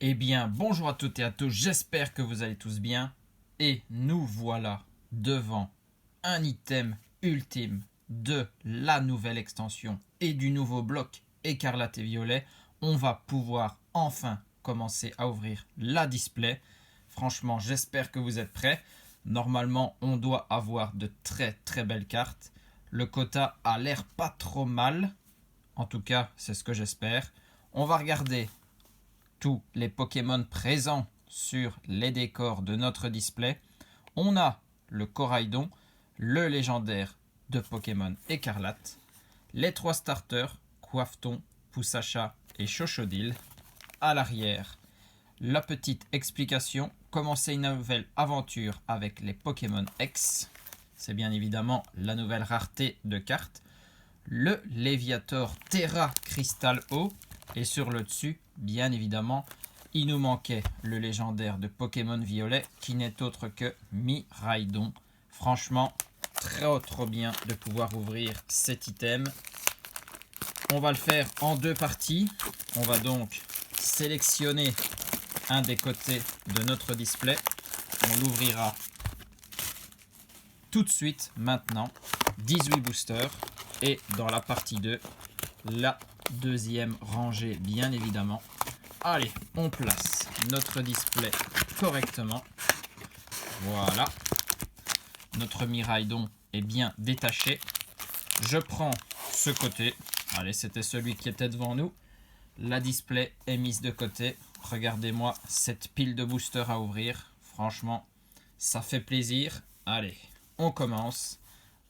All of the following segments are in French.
Eh bien, bonjour à toutes et à tous, j'espère que vous allez tous bien. Et nous voilà devant un item ultime de la nouvelle extension et du nouveau bloc écarlate et violet. On va pouvoir enfin commencer à ouvrir la display. Franchement, j'espère que vous êtes prêts. Normalement, on doit avoir de très très belles cartes. Le quota a l'air pas trop mal. En tout cas, c'est ce que j'espère. On va regarder tous les Pokémon présents sur les décors de notre display. On a le Coraidon, le légendaire de Pokémon Écarlate, les 3 starters, Coiffeton, Poussacha et Chochodile. À l'arrière, la petite explication, commencer une nouvelle aventure avec les Pokémon X. C'est bien évidemment la nouvelle rareté de cartes. Le Léviator Terra Crystal O. Et sur le dessus, bien évidemment, il nous manquait le légendaire de Pokémon Violet qui n'est autre que Miraidon. Franchement, trop bien de pouvoir ouvrir cet item. On va le faire en 2 parties. On va donc sélectionner un des côtés de notre display. On l'ouvrira tout de suite maintenant. 18 boosters. Et dans la partie 2, la deuxième rangée bien évidemment. Allez, on place notre display correctement. Voilà. Notre Miraidon est bien détaché. Je prends ce côté. Allez, c'était celui qui était devant nous. La display est mise de côté. Regardez-moi cette pile de boosters à ouvrir. Franchement, ça fait plaisir. Allez, on commence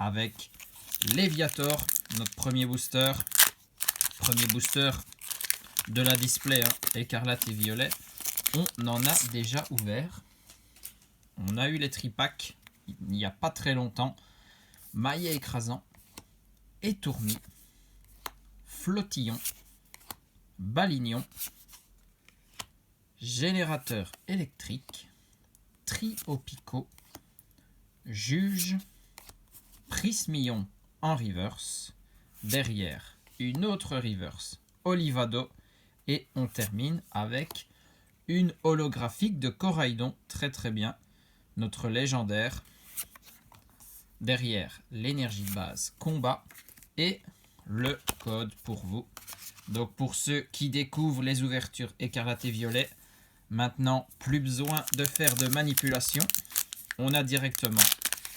avec Léviator, notre premier booster. Premier booster de la display écarlate et violet. On en a déjà ouvert. On a eu les tripacks il n'y a pas très longtemps. Maillet écrasant, Étourmi, Flottillon, Balignon, Générateur électrique, Triopico, Juge, Prismillon en reverse. Derrière, une autre reverse, Olivado. Et on termine avec une holographique de Coraidon. Très bien. Notre légendaire. Derrière, l'énergie de base combat. Et le code pour vous. Donc pour ceux qui découvrent les ouvertures écarlate et violet, maintenant plus besoin de faire de manipulation. On a directement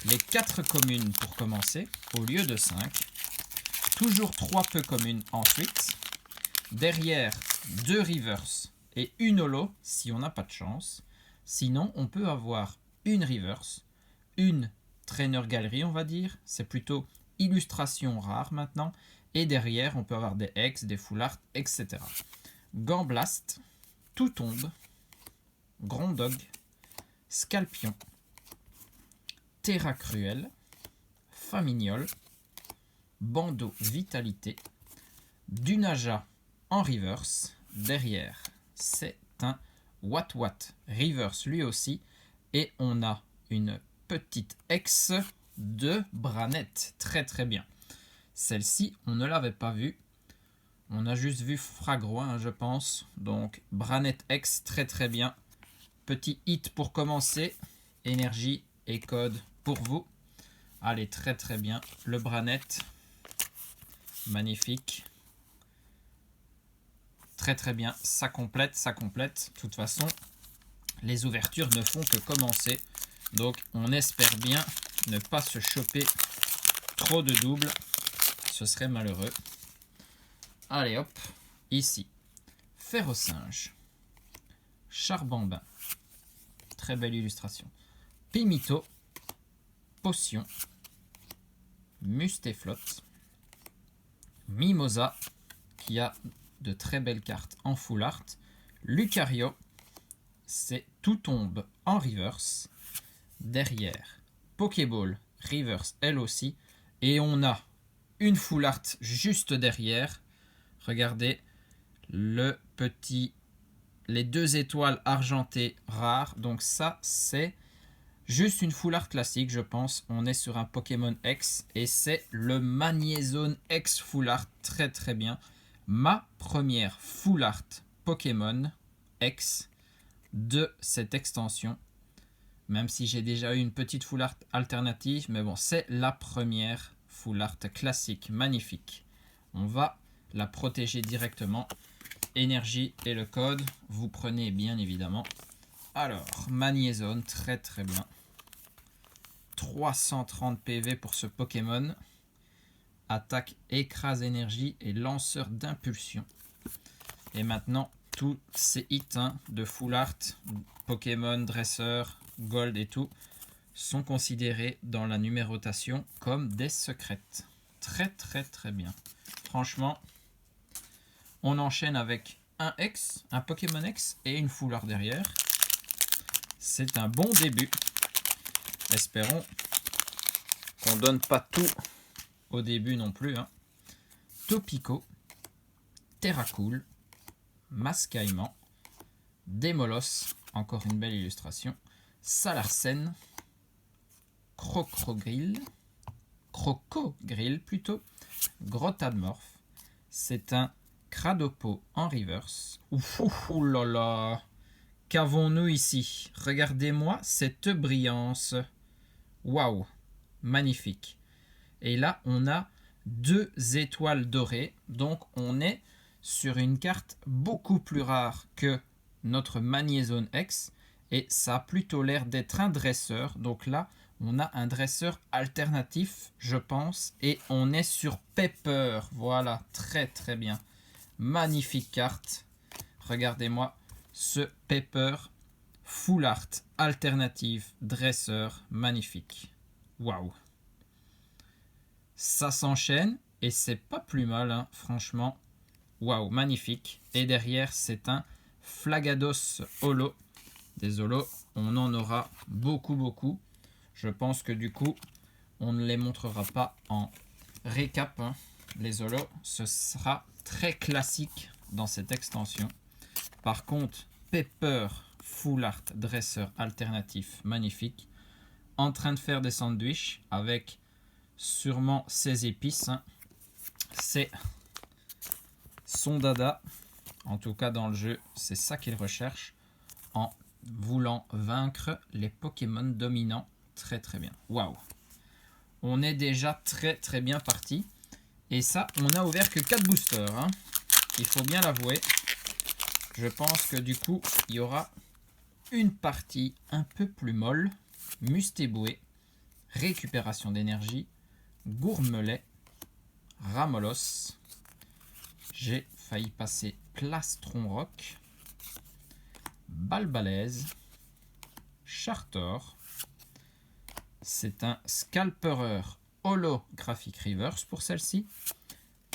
les 4 communes pour commencer, au lieu de 5. Toujours 3 peu communes ensuite. Derrière, 2 reverse et une holo si on n'a pas de chance. Sinon, on peut avoir une reverse, une trainer galerie, on va dire. C'est plutôt illustration rare maintenant. Et derrière, on peut avoir des X, des full art, etc. Gambblast, Tout tombe, Grondog, Scalpion, Terra Cruel, Famignol, Bandeau Vitalité, Dunaja en reverse. Derrière, c'est un Wat reverse lui aussi. Et on a une petite ex de Branette. Très bien. Celle-ci, on ne l'avait pas vue. On a juste vu Fragroin, je pense. Donc, Branette X, très bien. Petit hit pour commencer. Énergie et code pour vous. Allez, très bien. Le Branette. Magnifique. Très bien. Ça complète. De toute façon, les ouvertures ne font que commencer. Donc, on espère bien ne pas se choper trop de doubles. Ce serait malheureux. Allez hop, ici, Ferrosinge, Charbambin, très belle illustration, Pimito, Potion, Mustéflotte, Mimosa, qui a de très belles cartes en full art, Lucario, c'est Tout tombe en reverse, derrière, Pokéball, reverse elle aussi, et on a une full art juste derrière. Regardez les 2 étoiles argentées rares. Donc ça, c'est juste une full art classique, je pense. On est sur un Pokémon X et c'est le Magnézone X full art. Très bien. Ma première full art Pokémon X de cette extension. Même si j'ai déjà eu une petite full art alternative, mais bon, c'est la première full art classique, magnifique. On va la protéger directement. Énergie et le code, vous prenez bien évidemment. Alors, Magnézone, très très bien. 330 PV pour ce Pokémon. Attaque, écrase énergie et lanceur d'impulsion. Et maintenant, tous ces hits de full art, Pokémon, dresseur, gold et tout, sont considérés dans la numérotation comme des secrètes. Très très très bien. Franchement, on enchaîne avec un X, un Pokémon X et une full art derrière. C'est un bon début. Espérons qu'on ne donne pas tout au début non plus. Topico, Terracool, Mascaïman, Démolos, encore une belle illustration, Salarsen, Crocogrille plutôt, Grotadmorph. C'est un Cradopo en reverse. Ouh là là. Qu'avons-nous ici? Regardez-moi cette brillance. Waouh, magnifique. Et là, on a 2 étoiles dorées. Donc, on est sur une carte beaucoup plus rare que notre Magnézone X. Et ça a plutôt l'air d'être un dresseur. Donc là, on a un dresseur alternatif, je pense. Et on est sur Pepper. Voilà, très très bien. Magnifique carte. Regardez-moi ce Pepper full art alternative dresseur magnifique. Waouh. Ça s'enchaîne et c'est pas plus mal, franchement. Waouh, magnifique. Et derrière, c'est un Flagados holo. Des holos, on en aura beaucoup. Je pense que du coup, on ne les montrera pas en récap. Les holos, ce sera très classique dans cette extension. Par contre, Pepper full art dresseur alternatif magnifique. En train de faire des sandwichs avec sûrement ses épices. C'est son dada. En tout cas dans le jeu, c'est ça qu'il recherche en voulant vaincre les Pokémon dominants. Très très bien. Waouh. On est déjà très bien parti. Et ça, on n'a ouvert que 4 boosters. Il faut bien l'avouer. Je pense que du coup, il y aura une partie un peu plus molle. Mustéboué, récupération d'énergie, Gourmelet, Ramolos. J'ai failli passer Plastron Rock, Balbalaise, Chartor. C'est un Scalperer holographique reverse pour celle-ci.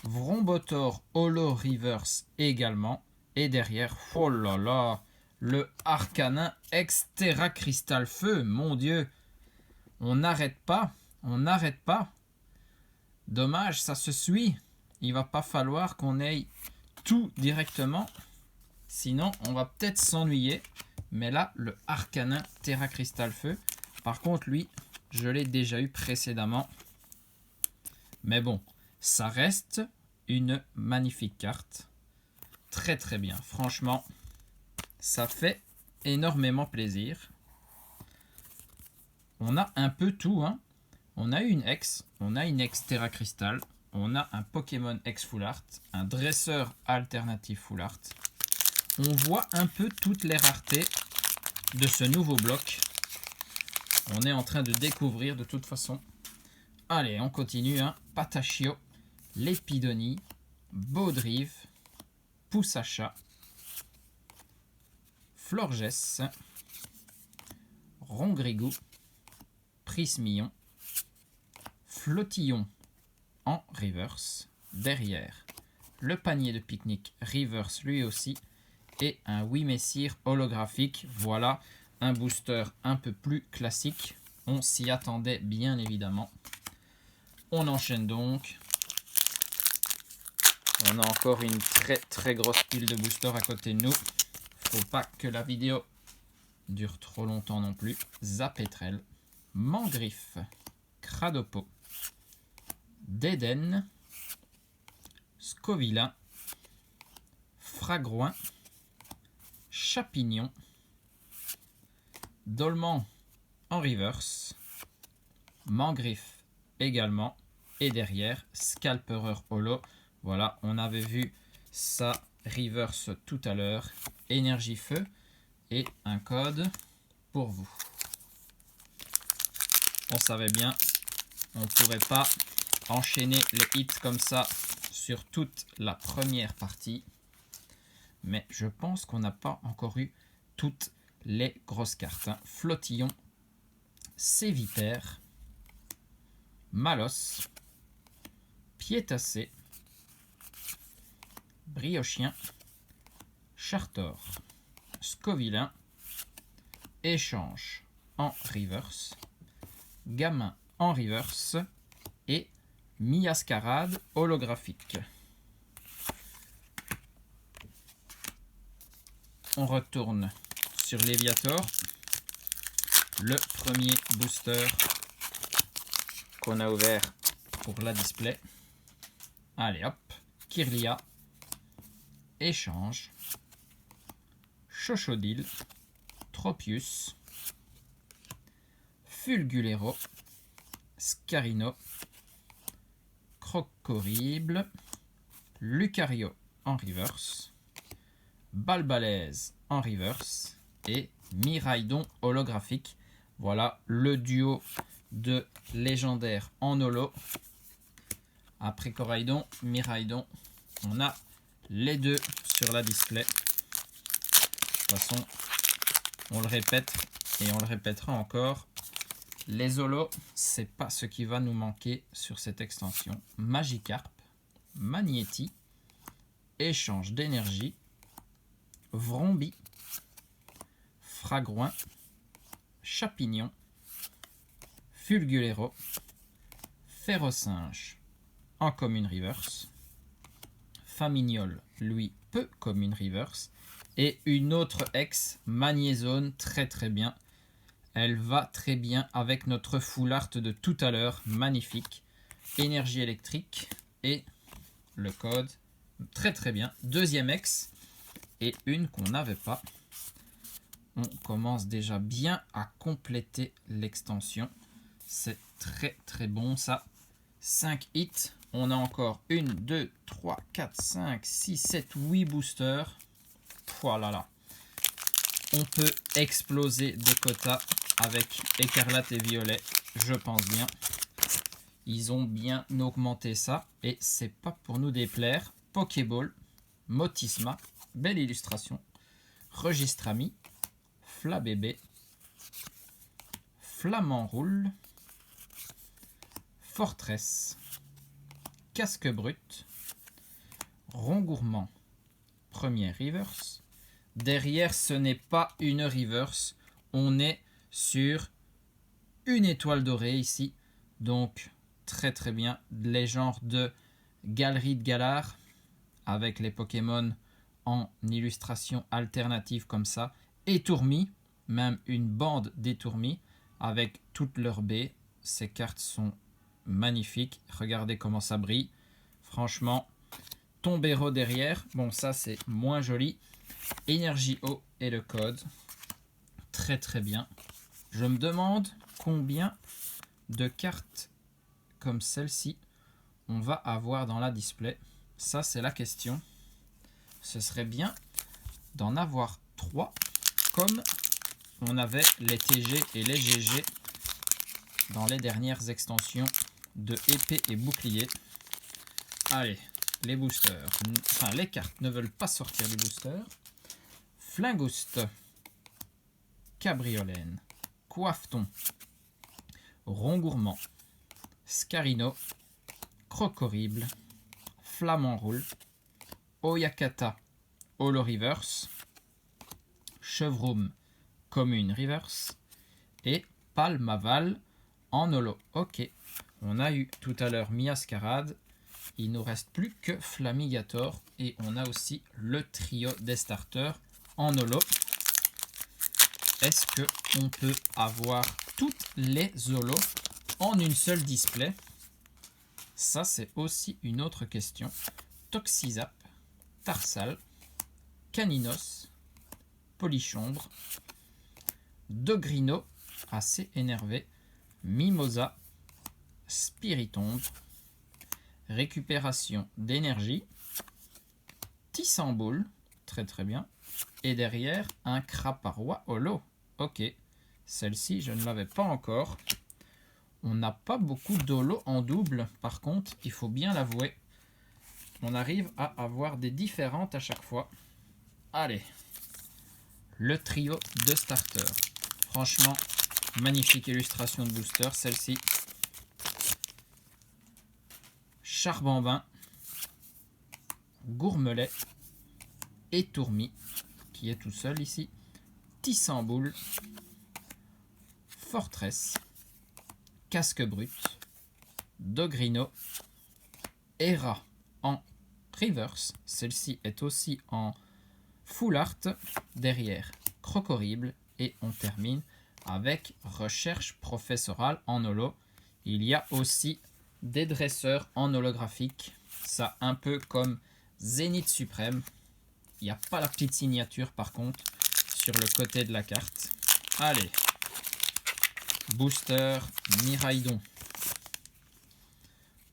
Vrombotor holo reverse également. Et derrière, oh là là, le Arcanin Exterra Cristal Feu, mon Dieu. On n'arrête pas, Dommage, ça se suit. Il va pas falloir qu'on aille tout directement. Sinon, on va peut-être s'ennuyer. Mais là, le Arcanin Terra Cristal Feu. Par contre, lui, je l'ai déjà eu précédemment. Mais bon, ça reste une magnifique carte. Très bien. Franchement, ça fait énormément plaisir. On a un peu tout. On a une X, on a une X Terra Crystal, on a un Pokémon X Full Art, un dresseur alternatif Full Art. On voit un peu toutes les raretés de ce nouveau bloc. On est en train de découvrir de toute façon. Allez, on continue. Patachio, Lépidonie, Baudrive, Poussacha, Florges, Rongrigou, Prismillon, Flottillon en reverse. Derrière, le panier de pique-nique reverse lui aussi. Et un Wimessir holographique. Voilà, un booster un peu plus classique. On s'y attendait bien évidemment. On enchaîne donc. On a encore une très grosse pile de boosters à côté de nous. Faut pas que la vidéo dure trop longtemps non plus. Zapetrel, Mangriffe, Cradopo, Déden, Scovilla, Fragroin, Chapignon, Dolman en reverse, Mangriffe également, et derrière Scalperer Holo. Voilà, on avait vu ça reverse tout à l'heure. Énergie feu et un code pour vous. On savait bien, on ne pourrait pas enchaîner les hits comme ça sur toute la première partie. Mais je pense qu'on n'a pas encore eu toutes les grosses cartes. Flottillon, Sévipère, Malos, Piétassé, Briochien, Chartor, Scovillain, Échange en reverse, Gamin en reverse et Miascarade holographique. On retourne sur Léviator, le premier booster qu'on a ouvert pour la display. Allez hop, Kirlia, Échange, Chochodile, Tropius, Fulgulero, Scarino, Crocorible, Lucario en reverse, Balbalaise en reverse et Miraidon holographique. Voilà le duo de légendaires en holo. Après Coraidon, Miraidon, on a les deux sur la display. De toute façon, on le répète et on le répétera encore. Les holos, c'est pas ce qui va nous manquer sur cette extension. Magikarp, Magnéti, Échange d'énergie, Vrombi, Fragouin, Chapignon, Fulgulero, Ferrosinge en commune reverse, Famignol, lui, peu commune reverse, et une autre ex, Magnézone, très très bien. Elle va très bien avec notre full art de tout à l'heure, magnifique. Énergie électrique et le code, très très bien. Deuxième ex et une qu'on n'avait pas. On commence déjà bien à compléter l'extension. C'est très très bon ça. 5 hits. On a encore 1, 2, 3, 4, 5, 6, 7, 8 boosters. Voilà là. On peut exploser des quotas avec Écarlate et Violet, je pense bien. Ils ont bien augmenté ça et c'est pas pour nous déplaire. Pokéball, Motisma, belle illustration. Registrami, Flabébé, Flamand Roule, Fortress, Casque Brut, Rongourmand, première reverse. Derrière, ce n'est pas une reverse, on est sur une étoile dorée ici. Donc, très très bien. Les genres de Galerie de Galar avec les Pokémon en illustration alternative comme ça. Et Tourmi, même une bande d'étourmis avec toutes leurs baies. Ces cartes sont magnifiques. Regardez comment ça brille. Franchement, Tombero derrière. Bon, ça c'est moins joli. Énergie eau et le code. Très très bien. Je me demande combien de cartes comme celle-ci on va avoir dans la display. Ça c'est la question. Ce serait bien d'en avoir 3 comme on avait les TG et les GG dans les dernières extensions de épée et bouclier. Allez, les boosters. Enfin, les cartes ne veulent pas sortir du booster. Flingouste, Cabriolène, Coiffeton, Rongourmand, Scarino, Crocorible, Flamand Roule, Oyakata, Holo Reverse, Chevroum, Commune Reverse et Palmaval en holo. Ok, on a eu tout à l'heure Miascarade. Il nous reste plus que Flamigator et on a aussi le trio des starters en holo. Est-ce qu'on peut avoir toutes les holos en une seule display? Ça, c'est aussi une autre question. Toxizap, Tarsal, Caninos, Polichombre, Dogrino, assez énervé, Mimosa, Spiritombe, récupération d'énergie, Tissamboule, très très bien, et derrière un Craparois holo. Ok, celle-ci je ne l'avais pas encore. On n'a pas beaucoup d'holo en double, par contre, il faut bien l'avouer. On arrive à avoir des différentes à chaque fois. Allez, le trio de starter. Franchement, magnifique illustration de booster, celle-ci. Charbambin, Gourmelet, Étourmi, qui est tout seul ici, Tissamboule, Fortress, Casque Brut, Dogrino, Hera en reverse, celle-ci est aussi en full art, derrière Crocorible, et on termine avec Recherche professorale en holo. Il y a aussi des dresseurs en holographique, ça un peu comme Zénith Suprême. Il n'y a pas la petite signature par contre sur le côté de la carte. Allez, booster Miraidon.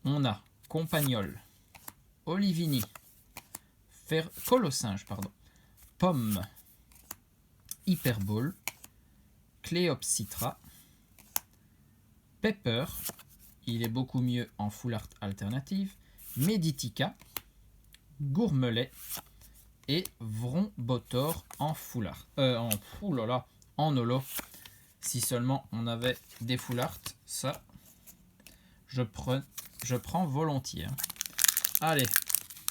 On a Compagnol, Olivini, Colossinge, pardon, Pomme, Hyperball, Cléopsitra, Pepper, il est beaucoup mieux en full art alternative, Meditica, Gourmelet et Vrombotor en full art. En holo. Si seulement on avait des full art, ça, je prends volontiers. Allez,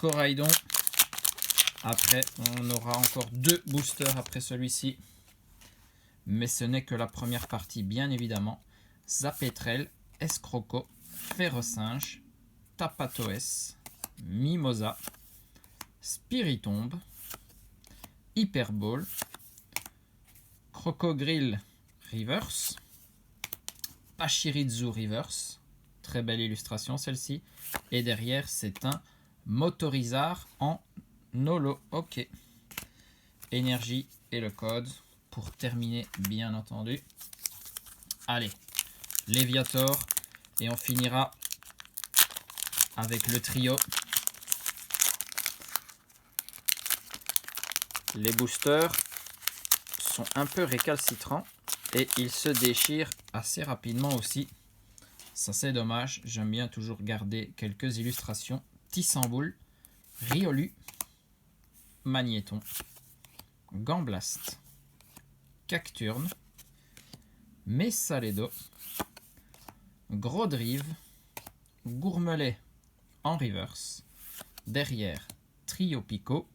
Coraidon. Après, on aura encore 2 boosters après celui-ci. Mais ce n'est que la première partie, bien évidemment. Zapetrel, Escroco, Ferrosinge, Tapatoes, Mimosa, Spiritombe, Hyperball, Crocogrill Reverse, Pachirizu Reverse, très belle illustration celle-ci, et derrière c'est un Motorizar en holo. Ok, énergie et le code pour terminer bien entendu. Allez, Léviator, et on finira avec le trio. Les boosters sont un peu récalcitrants et ils se déchirent assez rapidement aussi. Ça c'est dommage, j'aime bien toujours garder quelques illustrations. Tissamboule, Riolu, Magnéton, Gamblast, Cacturne, Messaledo, Grodrive, Gourmelet en reverse, derrière Trio Pico,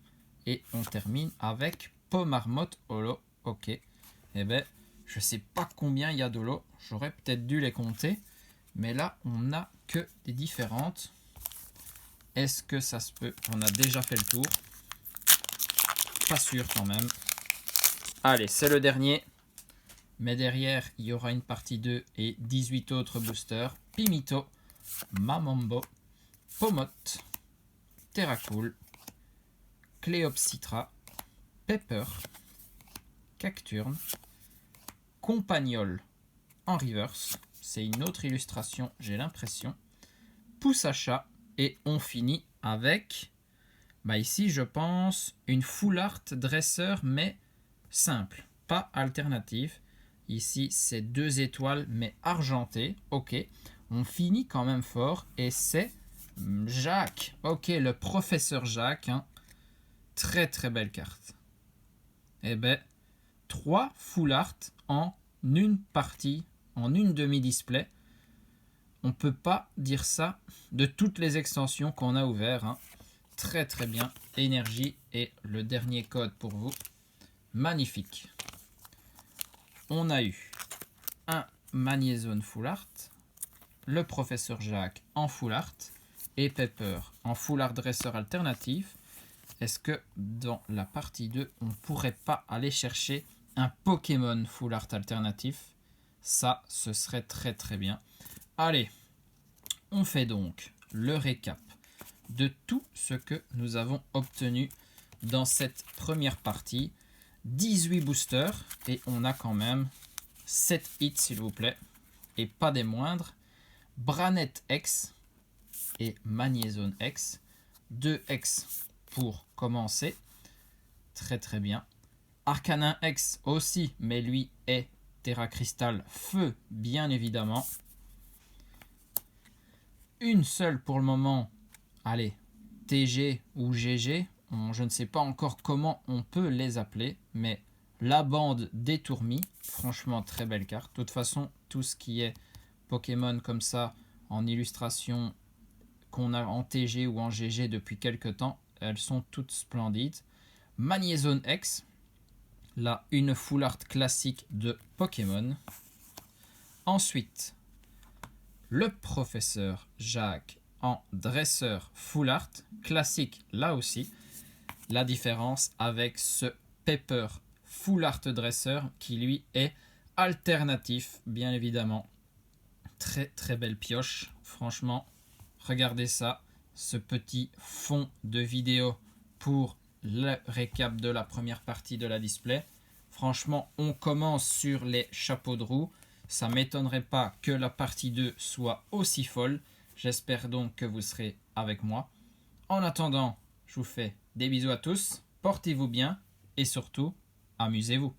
et on termine avec Pomarmotte holo. Ok, eh ben je sais pas combien il y a d'holo, j'aurais peut-être dû les compter, mais là on n'a que des différentes. Est-ce que ça se peut? On a déjà fait le tour, pas sûr quand même. Allez, c'est le dernier. Mais derrière, il y aura une partie 2 et 18 autres boosters. Pimito, Mamambo, Pomote, Terracool, Cléopsitra, Pepper, Cacturne, Compagnol en reverse. C'est une autre illustration, j'ai l'impression. Poussacha, et on finit avec, ici je pense, une full art dresseur, mais simple, pas alternative. Ici, c'est 2 étoiles, mais argentées. Ok, on finit quand même fort. Et c'est Jacques. Ok, le professeur Jacques. Hein. Très, très belle carte. Eh ben, 3 full art en une partie, en une demi-display. On ne peut pas dire ça de toutes les extensions qu'on a ouvertes. Hein. Très, très bien. Énergie et le dernier code pour vous. Magnifique. On a eu un Magnézone full art, le professeur Jacques en full art et Pepper en full art dresseur alternatif. Est-ce que dans la partie 2, on ne pourrait pas aller chercher un Pokémon full art alternatif? Ça, ce serait très très bien. Allez, on fait donc le récap de tout ce que nous avons obtenu dans cette première partie. 18 boosters et on a quand même 7 hits s'il vous plaît. Et pas des moindres. Branette X et Magnézone X. 2 X pour commencer. Très très bien. Arcanin X aussi, mais lui est Terra Cristal Feu, bien évidemment. Une seule pour le moment. Allez, TG ou GG. Je ne sais pas encore comment on peut les appeler, mais la bande des Tourmis. Franchement, très belle carte. De toute façon, tout ce qui est Pokémon comme ça, en illustration, qu'on a en TG ou en GG depuis quelques temps, elles sont toutes splendides. Magnézone X. Là, une full art classique de Pokémon. Ensuite, le professeur Jacques en dresseur full art, classique là aussi. La différence avec ce Pepper full art dresseur qui lui est alternatif, bien évidemment. Très très belle pioche, franchement. Regardez ça, ce petit fond de vidéo pour le récap de la première partie de la display. Franchement, on commence sur les chapeaux de roue. Ça ne m'étonnerait pas que la partie 2 soit aussi folle. J'espère donc que vous serez avec moi. En attendant, je vous fais des bisous à tous. Portez-vous bien et surtout, amusez-vous.